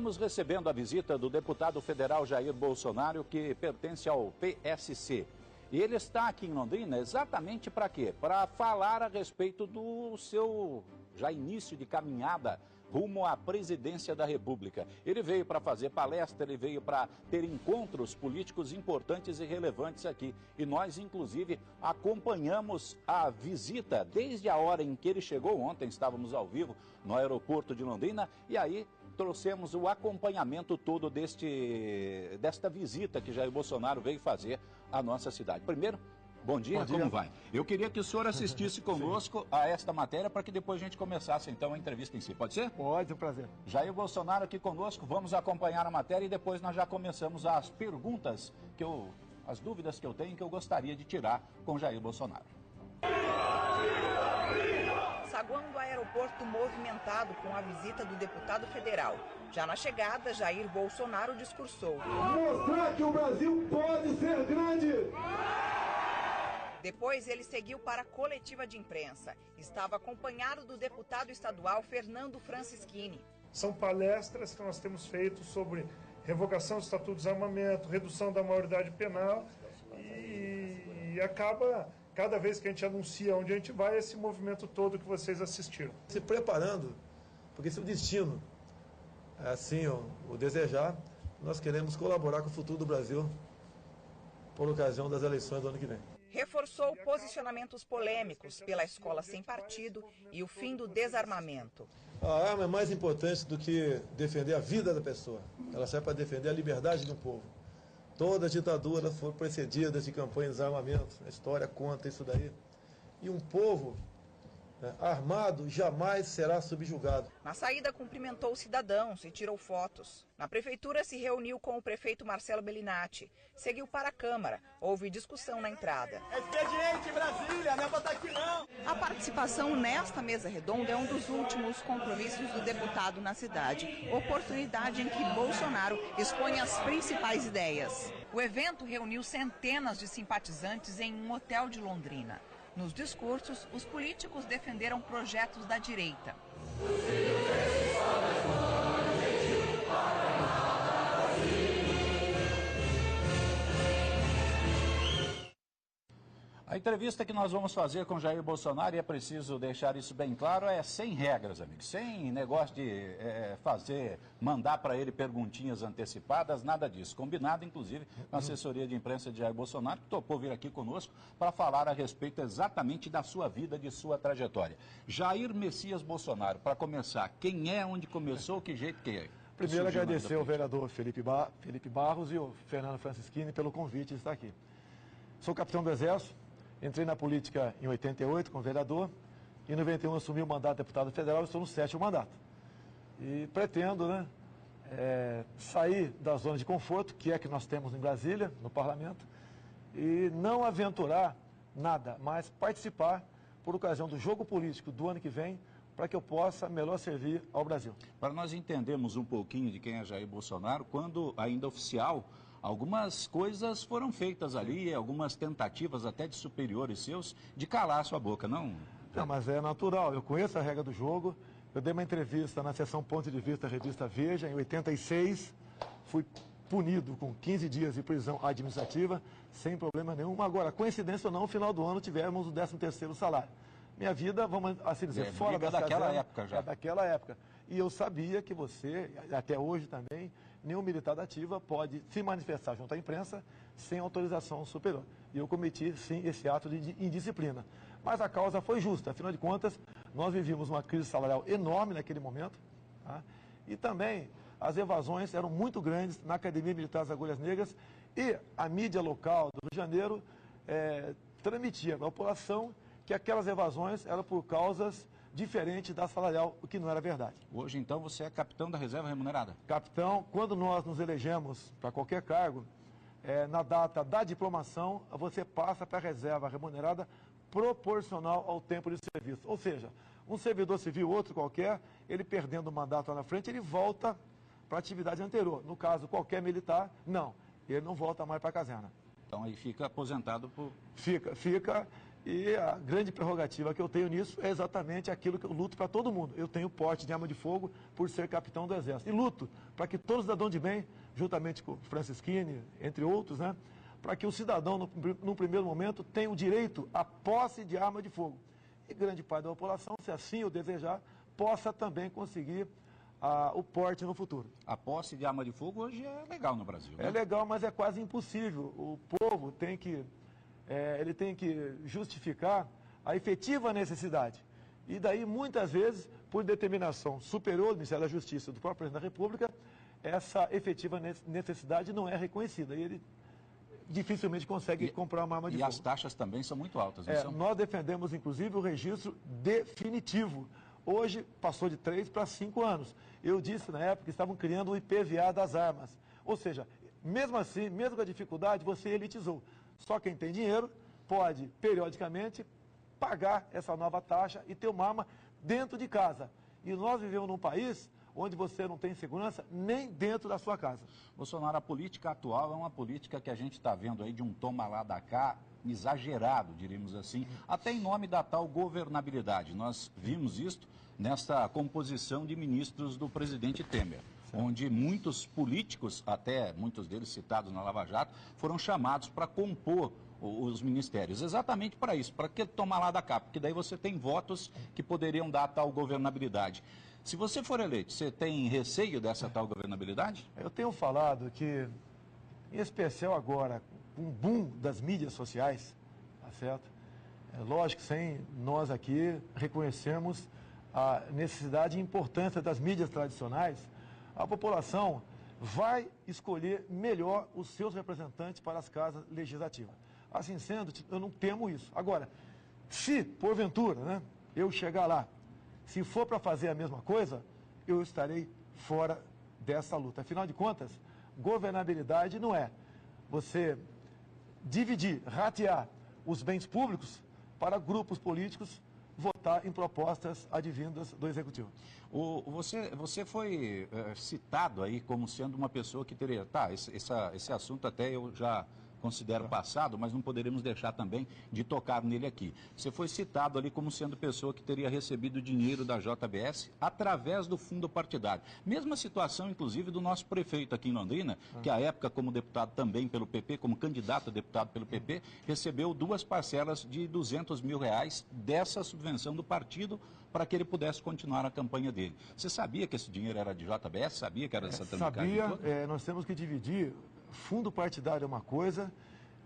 Estamos recebendo a visita do deputado federal Jair Bolsonaro, que pertence ao PSC. E ele está aqui em Londrina exatamente para quê? Para falar a respeito do seu já início de caminhada rumo à presidência da República. Ele veio para fazer palestra, ele veio para ter encontros políticos importantes e relevantes aqui. E nós, inclusive, acompanhamos a visita desde a hora em que ele chegou. Ontem estávamos ao vivo no aeroporto de Londrina e aí trouxemos o acompanhamento todo desta visita que Jair Bolsonaro veio fazer à nossa cidade. Primeiro, bom dia, como vai? Eu queria que o senhor assistisse conosco a esta matéria para que depois a gente começasse então a entrevista em si. Pode ser? Pode, é um prazer. Jair Bolsonaro aqui conosco, vamos acompanhar a matéria e depois nós já começamos as perguntas, as dúvidas que eu tenho que eu gostaria de tirar com Jair Bolsonaro. Saguão do aeroporto movimentado com a visita do deputado federal. Já na chegada, Jair Bolsonaro discursou. Mostrar que o Brasil pode ser grande! Depois ele seguiu para a coletiva de imprensa. Estava acompanhado do deputado estadual Fernando Francischini. São palestras que nós temos feito sobre revogação do Estatuto do Desarmamento, redução da maioridade penal e acaba... Cada vez que a gente anuncia onde a gente vai, esse movimento todo que vocês assistiram. Se preparando, porque se o destino é assim o desejar, nós queremos colaborar com o futuro do Brasil por ocasião das eleições do ano que vem. Reforçou posicionamentos polêmicos pela escola sem partido e o fim do desarmamento. A arma é mais importante do que defender a vida da pessoa. Ela serve para defender a liberdade do povo. Todas as ditaduras foram precedidas de campanhas de desarmamento. A história conta isso daí. E um povo armado jamais será subjugado. Na saída, cumprimentou cidadãos e tirou fotos. Na prefeitura, se reuniu com o prefeito Marcelo Bellinati. Seguiu para a Câmara. Houve discussão na entrada. Expediente Brasília, não é botar aqui não. A participação nesta mesa redonda é um dos últimos compromissos do deputado na cidade. Oportunidade em que Bolsonaro expõe as principais ideias. O evento reuniu centenas de simpatizantes em um hotel de Londrina. Nos discursos, os políticos defenderam projetos da direita. A entrevista que nós vamos fazer com Jair Bolsonaro, e é preciso deixar isso bem claro, é sem regras, amigos. Sem negócio de mandar para ele perguntinhas antecipadas, nada disso. Combinado, inclusive, com a assessoria de imprensa de Jair Bolsonaro, que topou vir aqui conosco para falar a respeito exatamente da sua vida, de sua trajetória. Jair Messias Bolsonaro, para começar, quem é, onde começou, que jeito que é? Primeiro, agradecer ao vereador Felipe Barros e ao Fernando Francischini pelo convite de estar aqui. Sou capitão do Exército. Entrei na política em 88 como vereador, e em 91 assumi o mandato de deputado federal e estou no 7º mandato. E pretendo sair da zona de conforto, que é que nós temos em Brasília, no parlamento, e não aventurar nada, mas participar por ocasião do jogo político do ano que vem, para que eu possa melhor servir ao Brasil. Para nós entendermos um pouquinho de quem é Jair Bolsonaro, quando ainda oficial, algumas coisas foram feitas ali, algumas tentativas até de superiores seus, de calar a sua boca, não? Não, mas é natural, eu conheço a regra do jogo. Eu dei uma entrevista na seção Ponto de Vista da revista Veja, em 86, fui punido com 15 dias de prisão administrativa, sem problema nenhum. Agora, coincidência ou não, no final do ano tivemos o 13º salário. Minha vida, vamos assim dizer, fora daquela época já. É daquela época. E eu sabia que você, até hoje também, nenhum militar da ativa pode se manifestar junto à imprensa sem autorização superior. E eu cometi, sim, esse ato de indisciplina. Mas a causa foi justa. Afinal de contas, nós vivíamos uma crise salarial enorme naquele momento. Tá? E também as evasões eram muito grandes na Academia Militar das Agulhas Negras e a mídia local do Rio de Janeiro transmitia para a população que aquelas evasões eram por causas diferentes da salarial, o que não era verdade. Hoje, então, você é capitão da reserva remunerada? Capitão, quando nós nos elegemos para qualquer cargo, na data da diplomação, você passa para a reserva remunerada proporcional ao tempo de serviço. Ou seja, um servidor civil, outro qualquer, ele perdendo o mandato lá na frente, ele volta para a atividade anterior. No caso, qualquer militar, não. Ele não volta mais para a caserna. Então, aí fica aposentado por... Fica. E a grande prerrogativa que eu tenho nisso é exatamente aquilo que eu luto para todo mundo. Eu tenho porte de arma de fogo por ser capitão do Exército. E luto para que todo cidadão de bem, juntamente com Francisquini, entre outros, né, para que o cidadão, no primeiro momento, tenha o direito à posse de arma de fogo. E grande parte da população, se assim o desejar, possa também conseguir o porte no futuro. A posse de arma de fogo hoje é legal no Brasil, né? É legal, mas é quase impossível. O povo tem que... ele tem que justificar a efetiva necessidade. E daí, muitas vezes, por determinação superior do Ministério da Justiça e do próprio Presidente da República, essa efetiva necessidade não é reconhecida. E ele dificilmente consegue comprar uma arma de fogo. E as taxas também são muito altas, não são? Nós defendemos, inclusive, o registro definitivo. Hoje, passou de 3 para 5 anos. Eu disse, na época, que estavam criando o IPVA das armas. Ou seja, mesmo assim, mesmo com a dificuldade, você elitizou. Só quem tem dinheiro pode, periodicamente, pagar essa nova taxa e ter uma arma dentro de casa. E nós vivemos num país onde você não tem segurança nem dentro da sua casa. Bolsonaro, a política atual é uma política que a gente está vendo aí de um toma lá da cá exagerado, diríamos assim, até em nome da tal governabilidade. Nós vimos isto nessa composição de ministros do presidente Temer, onde muitos políticos, até muitos deles citados na Lava Jato, foram chamados para compor os ministérios, exatamente para isso, para que tomar lá da cá, porque daí você tem votos que poderiam dar tal governabilidade. Se você for eleito, você tem receio dessa tal governabilidade? Eu tenho falado que, em especial agora, com o boom das mídias sociais, tá certo? É lógico que sem nós aqui reconhecermos a necessidade e importância das mídias tradicionais, a população vai escolher melhor os seus representantes para as casas legislativas. Assim sendo, eu não temo isso. Agora, se, porventura, né, eu chegar lá, se for para fazer a mesma coisa, eu estarei fora dessa luta. Afinal de contas, governabilidade não é você dividir, ratear os bens públicos para grupos políticos votar em propostas advindas do Executivo. Você foi citado aí como sendo uma pessoa que teria... Tá, esse assunto até eu já considero passado, mas não poderemos deixar também de tocar nele aqui. Você foi citado ali como sendo pessoa que teria recebido dinheiro da JBS através do fundo partidário. Mesma situação, inclusive, do nosso prefeito aqui em Londrina, que à época, como deputado também pelo PP, como candidato a deputado pelo PP, recebeu 2 parcelas de R$200 mil dessa subvenção do partido para que ele pudesse continuar a campanha dele. Você sabia que esse dinheiro era de JBS? Sabia que era dessa tramicagem? Sabia, nós temos que dividir. Fundo partidário é uma coisa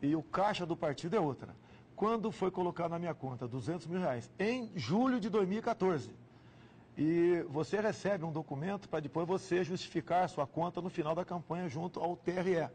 e o caixa do partido é outra. Quando foi colocado na minha conta R$200 mil, em julho de 2014, e você recebe um documento para depois você justificar a sua conta no final da campanha junto ao TRE.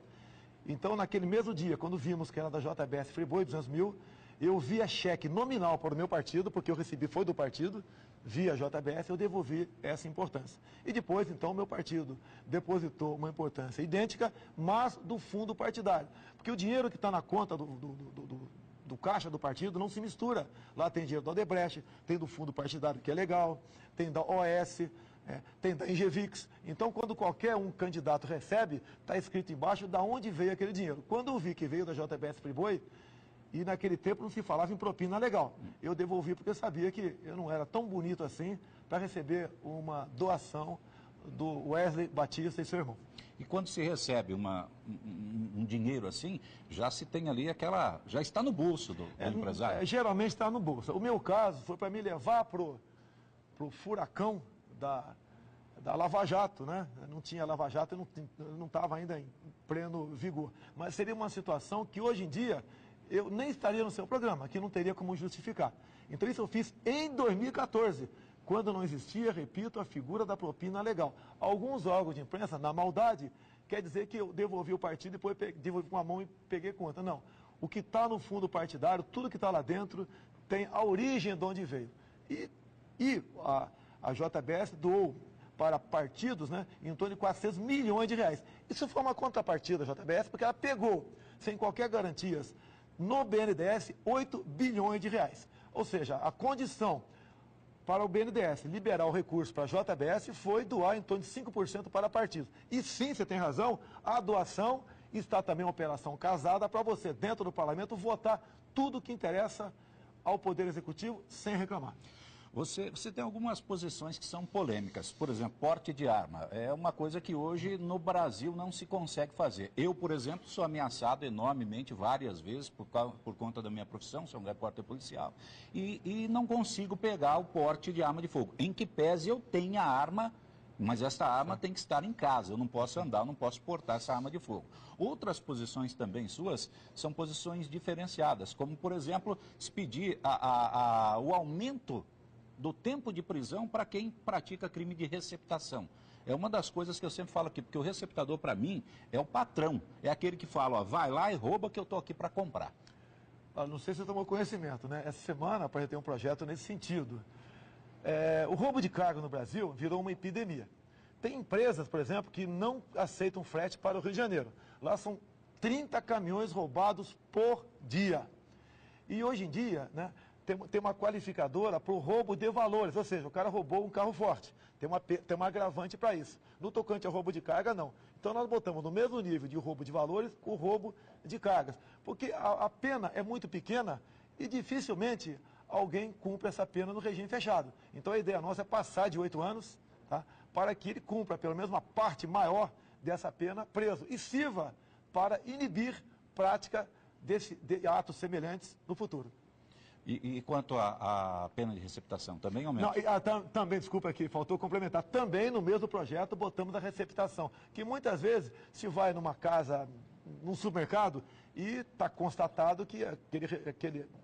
Então, naquele mesmo dia, quando vimos que era da JBS Friboi, 200 mil, eu via cheque nominal para o meu partido, porque eu recebi foi do partido, via JBS, eu devolvi essa importância. E depois, então, o meu partido depositou uma importância idêntica, mas do fundo partidário. Porque o dinheiro que está na conta do caixa do partido não se mistura. Lá tem dinheiro do Odebrecht, tem do fundo partidário, que é legal, tem da OS, tem da Ingevix. Então, quando qualquer um candidato recebe, está escrito embaixo de onde veio aquele dinheiro. Quando eu vi que veio da JBS Friboi, e naquele tempo não se falava em propina legal. Eu devolvi porque eu sabia que eu não era tão bonito assim para receber uma doação do Wesley Batista e seu irmão. E quando se recebe um dinheiro assim, já se tem ali aquela... já está no bolso do empresário? Geralmente está no bolso. O meu caso foi para me levar pro furacão da Lava Jato, né? Não tinha Lava Jato, não estava ainda em pleno vigor. Mas seria uma situação que hoje em dia eu nem estaria no seu programa, que não teria como justificar. Então isso eu fiz em 2014, quando não existia, repito, a figura da propina legal. Alguns órgãos de imprensa, na maldade, quer dizer que eu devolvi o partido, depois devolvi com a mão e peguei conta. Não. O que está no fundo partidário, tudo que está lá dentro, tem a origem de onde veio. E a JBS doou para partidos, né, em torno de R$400 milhões. Isso foi uma contrapartida da JBS, porque ela pegou, sem qualquer garantias, no BNDES, R$8 bilhões. Ou seja, a condição para o BNDES liberar o recurso para a JBS foi doar em torno de 5% para partidos. E sim, você tem razão, a doação está também uma operação casada para você, dentro do parlamento, votar tudo que interessa ao Poder Executivo sem reclamar. Você tem algumas posições que são polêmicas. Por exemplo, porte de arma. É uma coisa que hoje no Brasil não se consegue fazer. Eu, por exemplo, sou ameaçado enormemente várias vezes por conta da minha profissão, sou um repórter policial, e não consigo pegar o porte de arma de fogo. Em que pese eu tenha arma, mas essa arma tem que estar em casa. Eu não posso andar, eu não posso portar essa arma de fogo. Outras posições também suas são posições diferenciadas, como, por exemplo, se pedir o aumento do tempo de prisão para quem pratica crime de receptação. É uma das coisas que eu sempre falo aqui, porque o receptador, para mim, é o patrão. É aquele que fala, ó, vai lá e rouba que eu estou aqui para comprar. Não sei se você tomou conhecimento, né? Essa semana apresentei um projeto nesse sentido. O roubo de carga no Brasil virou uma epidemia. Tem empresas, por exemplo, que não aceitam frete para o Rio de Janeiro. Lá são 30 caminhões roubados por dia. E hoje em dia, né? Tem uma qualificadora para o roubo de valores, ou seja, o cara roubou um carro forte, tem uma agravante para isso. No tocante ao roubo de carga, não. Então nós botamos no mesmo nível de roubo de valores o roubo de cargas, porque a pena é muito pequena e dificilmente alguém cumpre essa pena no regime fechado. Então a ideia nossa é passar de 8 anos, tá, para que ele cumpra pelo menos uma parte maior dessa pena preso e sirva para inibir prática de atos semelhantes no futuro. E quanto à pena de receptação, também aumenta? Não, também, desculpa aqui, faltou complementar. Também no mesmo projeto botamos a receptação, que muitas vezes se vai numa casa, num supermercado, e está constatado que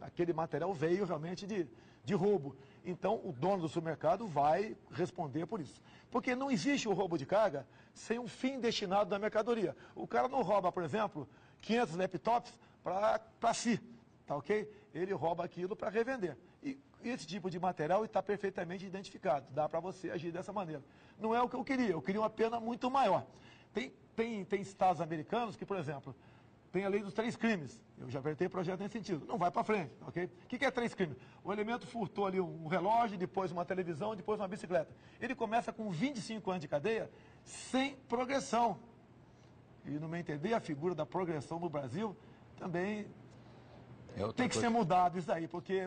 aquele material veio realmente de roubo. Então o dono do supermercado vai responder por isso. Porque não existe o roubo de carga sem um fim destinado da mercadoria. O cara não rouba, por exemplo, 500 laptops para si. Tá ok? Ele rouba aquilo para revender. E esse tipo de material está perfeitamente identificado. Dá para você agir dessa maneira. Não é o que eu queria uma pena muito maior. Tem estados americanos que, por exemplo, tem a lei dos 3 crimes. Eu já apertei projeto nesse sentido. Não vai para frente, ok? O que é 3 crimes? O elemento furtou ali um relógio, depois uma televisão, depois uma bicicleta. Ele começa com 25 anos de cadeia sem progressão. E, no meu entender, a figura da progressão no Brasil também tem que ser mudado isso daí, porque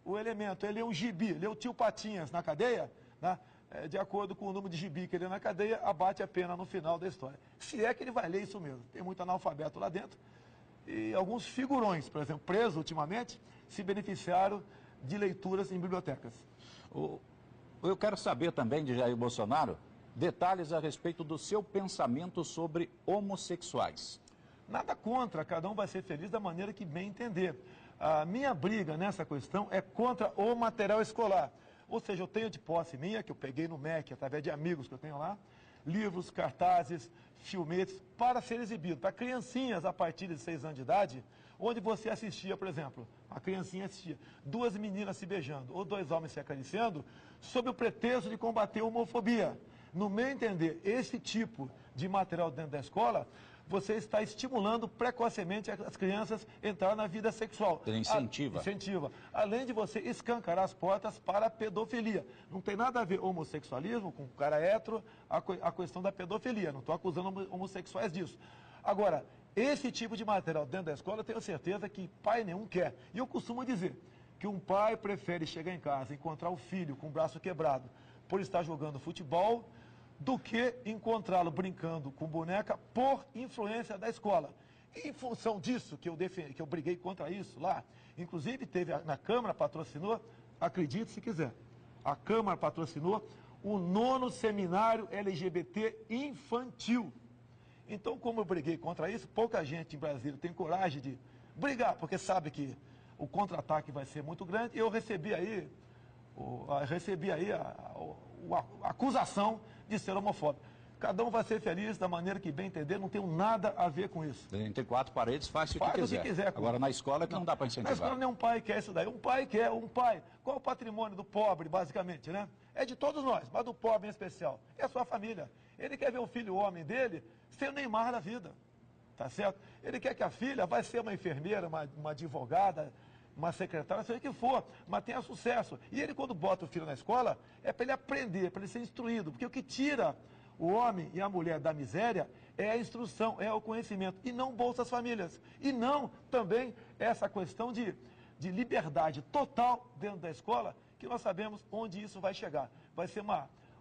o elemento, ele é um gibi, ele é o tio Patinhas na cadeia, né? De acordo com o número de gibi que ele é na cadeia, abate a pena no final da história. Se é que ele vai ler isso mesmo. Tem muito analfabeto lá dentro e alguns figurões, por exemplo, presos ultimamente, se beneficiaram de leituras em bibliotecas. Eu quero saber também de Jair Bolsonaro detalhes a respeito do seu pensamento sobre homossexuais. Nada contra, cada um vai ser feliz da maneira que bem entender. A minha briga nessa questão é contra o material escolar. Ou seja, eu tenho de posse minha, que eu peguei no MEC, através de amigos que eu tenho lá, livros, cartazes, filmetes, para ser exibido, para criancinhas a partir de 6 anos de idade, onde você assistia, por exemplo, a criancinha assistia 2 meninas se beijando ou 2 homens se acariciando, sob o pretexto de combater a homofobia. No meu entender, esse tipo de material dentro da escola, você está estimulando precocemente as crianças a entrar na vida sexual. Incentiva. Incentiva. Além de você escancarar as portas para a pedofilia. Não tem nada a ver homossexualismo com o cara hétero, a questão da pedofilia. Não estou acusando homossexuais disso. Agora, esse tipo de material dentro da escola, eu tenho certeza que pai nenhum quer. E eu costumo dizer que um pai prefere chegar em casa e encontrar o filho com o braço quebrado por estar jogando futebol, do que encontrá-lo brincando com boneca por influência da escola. E em função disso, que eu briguei contra isso lá, inclusive na Câmara patrocinou, acredite se quiser, a Câmara patrocinou o 9º Seminário LGBT Infantil. Então, como eu briguei contra isso, pouca gente em Brasília tem coragem de brigar, porque sabe que o contra-ataque vai ser muito grande, e eu recebi aí a acusação de ser homofóbico. Cada um vai ser feliz da maneira que bem entender, não tem nada a ver com isso. Entre 4 paredes, faz o que quiser. Agora, na escola é que não dá para incentivar. Na escola nenhum pai quer isso daí. Um pai quer, qual é o patrimônio do pobre, basicamente, né? É de todos nós, mas do pobre em especial. É a sua família. Ele quer ver o filho homem dele ser o Neymar da vida, tá certo? Ele quer que a filha vai ser uma enfermeira, uma advogada, uma secretária, seja o que for, mas tenha sucesso. E ele, quando bota o filho na escola, é para ele aprender, para ele ser instruído. Porque o que tira o homem e a mulher da miséria é a instrução, é o conhecimento. E não Bolsas Famílias. E não também essa questão de de liberdade total dentro da escola, que nós sabemos onde isso vai chegar. Vai ser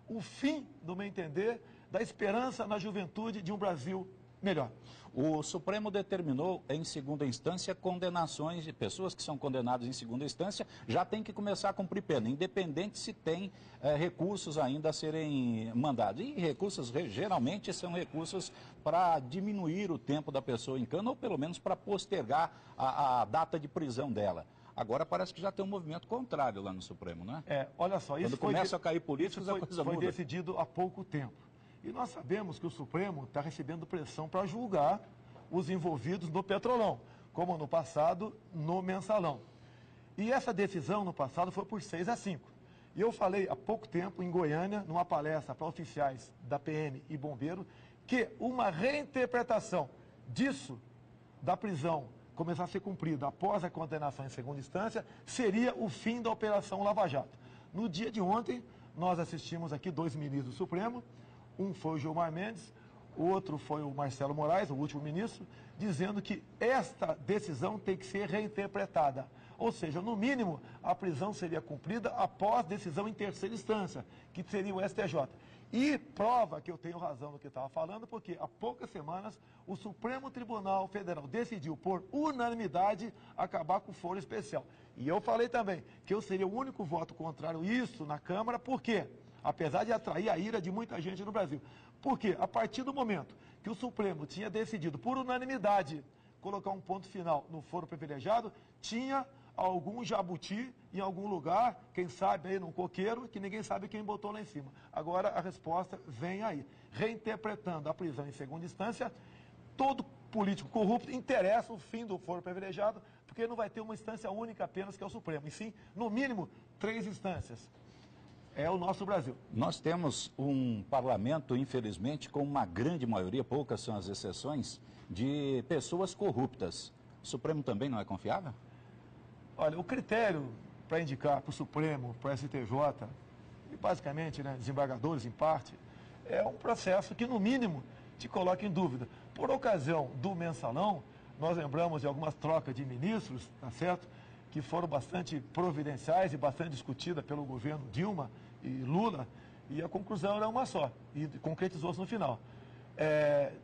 o fim, no meu entender, da esperança na juventude de um Brasil melhor. O Supremo determinou em segunda instância condenações de pessoas que são condenadas em segunda instância, já tem que começar a cumprir pena, independente se tem recursos ainda a serem mandados. E recursos geralmente são recursos para diminuir o tempo da pessoa em cana ou pelo menos para postergar a data de prisão dela. Agora parece que já tem um movimento contrário lá no Supremo, não é? Olha só, isso quando começa a cair políticos, a coisa muda. Foi decidido há pouco tempo. E nós sabemos que o Supremo está recebendo pressão para julgar os envolvidos no Petrolão, como no passado, no Mensalão. E essa decisão no passado foi por 6-5. E eu falei há pouco tempo em Goiânia, numa palestra para oficiais da PM e bombeiro, que uma reinterpretação disso, da prisão começar a ser cumprida após a condenação em segunda instância, seria o fim da Operação Lava Jato. No dia de ontem, nós assistimos aqui 2 ministros do Supremo, um foi o Gilmar Mendes, o outro foi o Marcelo Moraes, o último ministro, dizendo que esta decisão tem que ser reinterpretada. Ou seja, no mínimo, a prisão seria cumprida após decisão em terceira instância, que seria o STJ. E prova que eu tenho razão no que estava falando, porque há poucas semanas o Supremo Tribunal Federal decidiu, por unanimidade, acabar com o foro especial. E eu falei também que eu seria o único voto contrário a isso na Câmara, por quê? Apesar de atrair a ira de muita gente no Brasil. Porque a partir do momento que o Supremo tinha decidido, por unanimidade, colocar um ponto final no foro privilegiado, tinha algum jabuti em algum lugar, quem sabe aí num coqueiro, que ninguém sabe quem botou lá em cima. Agora a resposta vem aí. Reinterpretando a prisão em segunda instância, todo político corrupto interessa o fim do foro privilegiado, porque não vai ter uma instância única apenas, que é o Supremo, e sim, no mínimo, 3 instâncias. É o nosso Brasil. Nós temos um parlamento, infelizmente, com uma grande maioria, poucas são as exceções, de pessoas corruptas. O Supremo também não é confiável? Olha, o critério para indicar para o Supremo, para o STJ, e basicamente, desembargadores em parte, é um processo que, no mínimo, te coloca em dúvida. Por ocasião do Mensalão, nós lembramos de algumas trocas de ministros, tá certo? Que foram bastante providenciais e bastante discutidas pelo governo Dilma e Lula, e a conclusão era uma só, e concretizou-se no final.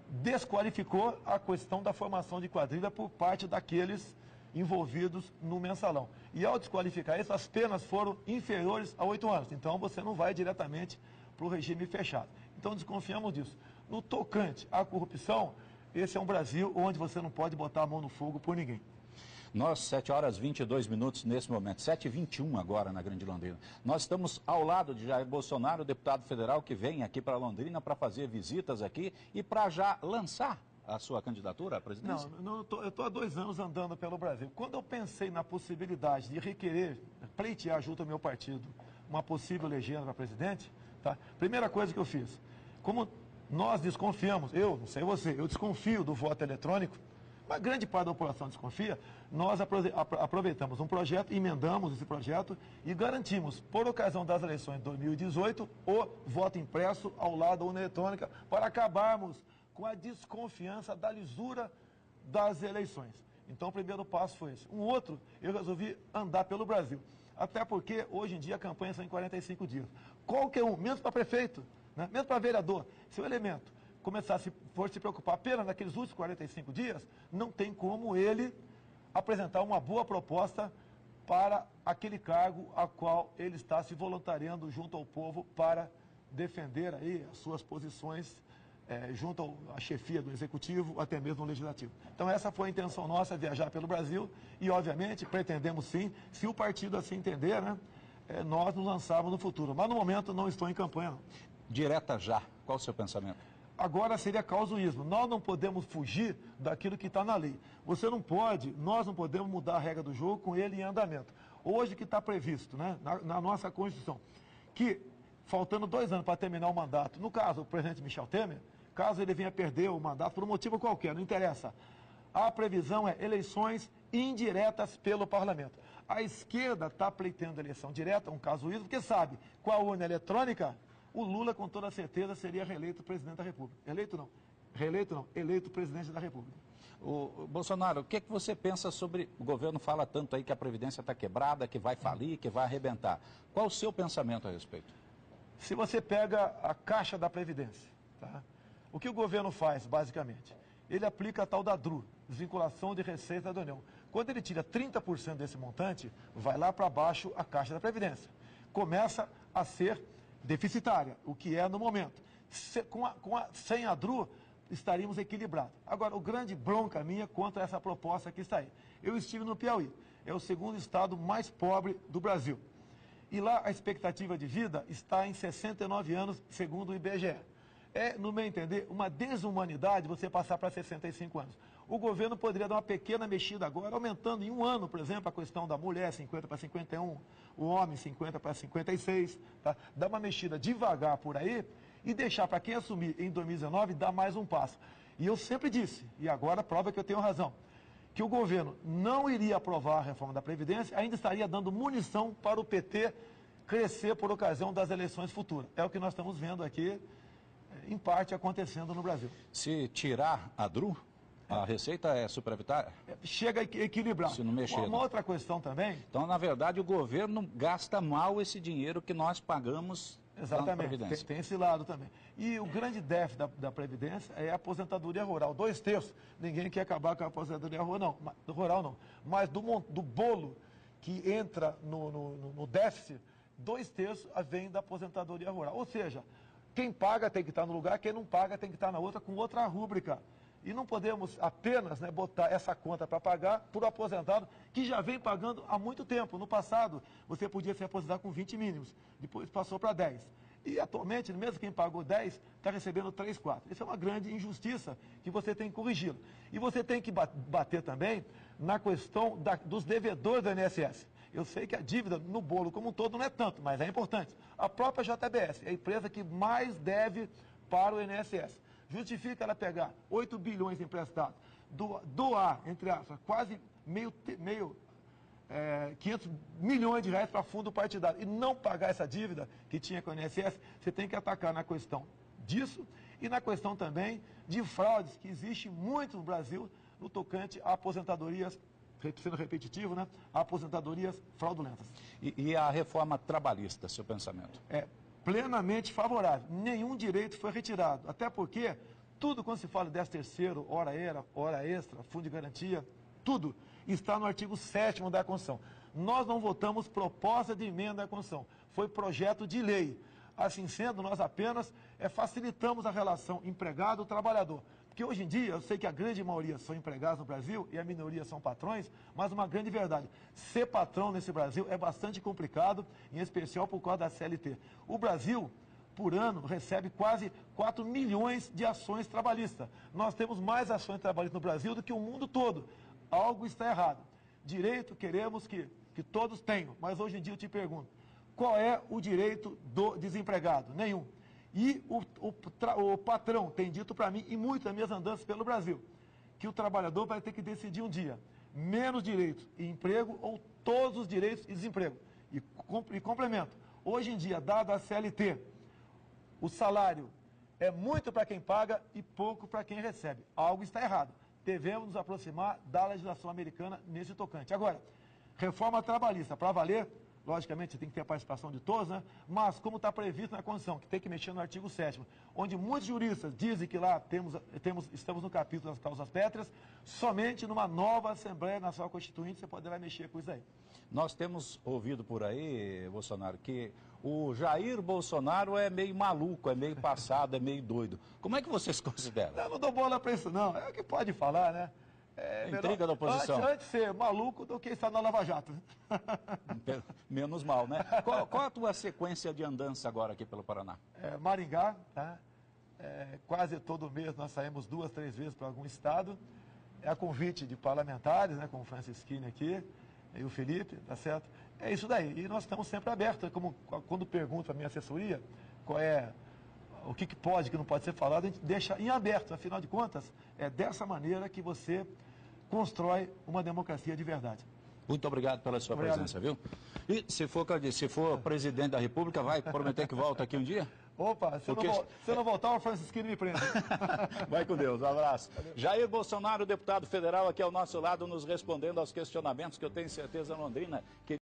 Desqualificou a questão da formação de quadrilha por parte daqueles envolvidos no Mensalão. E ao desqualificar isso, as penas foram inferiores a 8 anos. Então, você não vai diretamente para o regime fechado. Então, desconfiamos disso. No tocante à corrupção, esse é um Brasil onde você não pode botar a mão no fogo por ninguém. Nós, 7h22 nesse momento, 7h21 agora na Grande Londrina. Nós estamos ao lado de Jair Bolsonaro, deputado federal que vem aqui para Londrina para fazer visitas aqui e para já lançar a sua candidatura à presidência? Não, eu estou há 2 anos andando pelo Brasil. Quando eu pensei na possibilidade de requerer, pleitear junto ao meu partido, uma possível legenda para presidente, tá? Primeira coisa que eu fiz, como nós desconfiamos, eu, não sei você, eu desconfio do voto eletrônico, uma grande parte da população desconfia, nós aproveitamos um projeto, emendamos esse projeto e garantimos, por ocasião das eleições de 2018, o voto impresso ao lado da urna eletrônica, para acabarmos com a desconfiança da lisura das eleições. Então, o primeiro passo foi esse. Um outro, eu resolvi andar pelo Brasil. Até porque, hoje em dia, a campanha são em 45 dias. Qualquer um, menos para prefeito, né? Mesmo para vereador, se o elemento for se preocupar apenas naqueles últimos 45 dias, não tem como ele apresentar uma boa proposta para aquele cargo a qual ele está se voluntariando junto ao povo para defender aí as suas posições junto à chefia do Executivo, até mesmo no Legislativo. Então essa foi a intenção nossa, viajar pelo Brasil e, obviamente, pretendemos sim, se o partido assim entender, né, nós nos lançarmos no futuro. Mas no momento não estou em campanha, não. Direta já, qual o seu pensamento? Agora seria causuísmo. Nós não podemos fugir daquilo que está na lei. Nós não podemos mudar a regra do jogo com ele em andamento. Hoje que está previsto, né, na nossa Constituição, que faltando 2 anos para terminar o mandato, no caso o presidente Michel Temer, caso ele venha perder o mandato por um motivo qualquer, não interessa, a previsão é eleições indiretas pelo parlamento. A esquerda está pleiteando eleição direta, um casuísmo, porque sabe, com a urna eletrônica, o Lula, com toda certeza, seria reeleito presidente da República. Eleito não, eleito presidente da República. O Bolsonaro, o que você pensa sobre... O governo fala tanto aí que a Previdência está quebrada, que vai falir, que vai arrebentar. Qual o seu pensamento a respeito? Se você pega a Caixa da Previdência, tá? O que o governo faz, basicamente? Ele aplica a tal da DRU, Desvinculação de Receita da União. Quando ele tira 30% desse montante, vai lá para baixo a Caixa da Previdência. Começa a ser deficitária, o que é no momento. Sem a DRU, estaríamos equilibrados. Agora, o grande bronca minha contra essa proposta que está aí. Eu estive no Piauí, é o segundo estado mais pobre do Brasil. E lá a expectativa de vida está em 69 anos, segundo o IBGE. É, no meu entender, uma desumanidade você passar para 65 anos. O governo poderia dar uma pequena mexida agora, aumentando em um ano, por exemplo, a questão da mulher, 50 para 51, o homem, 50 para 56, tá? Dar uma mexida devagar por aí e deixar para quem assumir em 2019 dar mais um passo. E eu sempre disse, e agora prova que eu tenho razão, que o governo não iria aprovar a reforma da Previdência, ainda estaria dando munição para o PT crescer por ocasião das eleições futuras. É o que nós estamos vendo aqui, em parte, acontecendo no Brasil. Se tirar a DRU, a receita é superavitária? Chega a equilibrar. Se não mexer. Uma outra questão também... Então, na verdade, o governo gasta mal esse dinheiro que nós pagamos. Exatamente, tem esse lado também. E o grande déficit da Previdência é a aposentadoria rural. 2/3. Ninguém quer acabar com a aposentadoria rural, não. Mas do bolo que entra no déficit, 2/3 vem da aposentadoria rural. Ou seja, quem paga tem que estar no lugar, quem não paga tem que estar na outra, com outra rúbrica. E não podemos apenas botar essa conta para pagar por aposentado que já vem pagando há muito tempo. No passado, você podia se aposentar com 20 mínimos, depois passou para 10. E atualmente, mesmo quem pagou 10, está recebendo 3, 4. Isso é uma grande injustiça que você tem que corrigi-la. E você tem que bater também na questão dos devedores do INSS. Eu sei que a dívida no bolo como um todo não é tanto, mas é importante. A própria JBS é a empresa que mais deve para o INSS. Justifica ela pegar 8 bilhões emprestados, doar, entre aspas, quase 500 milhões de reais para fundo partidário e não pagar essa dívida que tinha com o INSS, você tem que atacar na questão disso e na questão também de fraudes, que existe muito no Brasil no tocante a aposentadorias, sendo repetitivo, né? A aposentadorias fraudulentas. E a reforma trabalhista, seu pensamento? É plenamente favorável. Nenhum direito foi retirado. Até porque tudo quando se fala de 13º, hora extra, fundo de garantia, tudo está no artigo 7º da Constituição. Nós não votamos proposta de emenda à Constituição. Foi projeto de lei. Assim sendo, nós apenas facilitamos a relação empregado-trabalhador. Porque hoje em dia, eu sei que a grande maioria são empregados no Brasil e a minoria são patrões, mas uma grande verdade, ser patrão nesse Brasil é bastante complicado, em especial por causa da CLT. O Brasil, por ano, recebe quase 4 milhões de ações trabalhistas. Nós temos mais ações trabalhistas no Brasil do que o mundo todo. Algo está errado. Direito queremos que todos tenham, mas hoje em dia eu te pergunto, qual é o direito do desempregado? Nenhum. E o patrão tem dito para mim, e muitas minhas andanças pelo Brasil, que o trabalhador vai ter que decidir um dia, menos direitos e emprego ou todos os direitos e desemprego. E complemento, hoje em dia, dado a CLT, o salário é muito para quem paga e pouco para quem recebe. Algo está errado. Devemos nos aproximar da legislação americana nesse tocante. Agora, reforma trabalhista, para valer, logicamente tem que ter a participação de todos, né? Mas como está previsto na Constituição, que tem que mexer no artigo 7º, onde muitos juristas dizem que lá estamos no capítulo das causas pétreas, somente numa nova Assembleia Nacional Constituinte você poderá mexer com isso aí. Nós temos ouvido por aí, Bolsonaro, que o Jair Bolsonaro é meio maluco, é meio passado, é meio doido. Como é que vocês consideram? Não dou bola para isso não, é o que pode falar, né? Intriga da oposição. Antes de ser maluco do que estar na Lava Jato. Menos mal, né? Qual a tua sequência de andança agora aqui pelo Paraná? Maringá, tá? Quase todo mês nós saímos 2, 3 vezes para algum estado. É a convite de parlamentares, né, como o Francisquini aqui, e o Felipe, tá certo? É isso daí. E nós estamos sempre abertos. Como quando pergunto à minha assessoria o que pode, que não pode ser falado, a gente deixa em aberto. Afinal de contas, é dessa maneira que você constrói uma democracia de verdade. Muito obrigado pela sua presença, viu? E se for presidente da República, vai prometer que volta aqui um dia? Opa, se eu não voltar, o Francisquinho me prende. Vai com Deus, um abraço. Jair Bolsonaro, deputado federal, aqui ao nosso lado, nos respondendo aos questionamentos que eu tenho certeza, Londrina, que